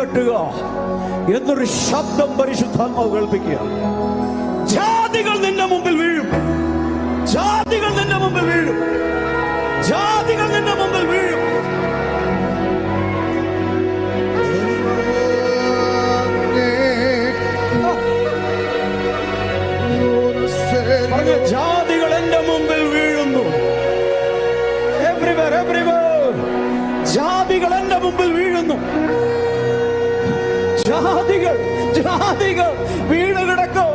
ചാട്ടുക എന്നൊരു ശബ്ദം പരിശുദ്ധാത്മാവ് കേൾപ്പിക്കുക. ജാതികൾ നിന്റെ മുമ്പിൽ വീഴും. ജാതികൾ നിന്റെ മുമ്പിൽ വീഴും. ജാതികൾ നിന്റെ മുമ്പിൽ വീഴും. ജാതികൾ എന്റെ മുമ്പിൽ വീഴുന്നു. എവ്രിവെയർ എവ്രിവെയർ ജാതികൾ എന്റെ മുമ്പിൽ വീഴുന്നു. ജാതികൾ ജാതികൾ വീണ് കിടക്കും.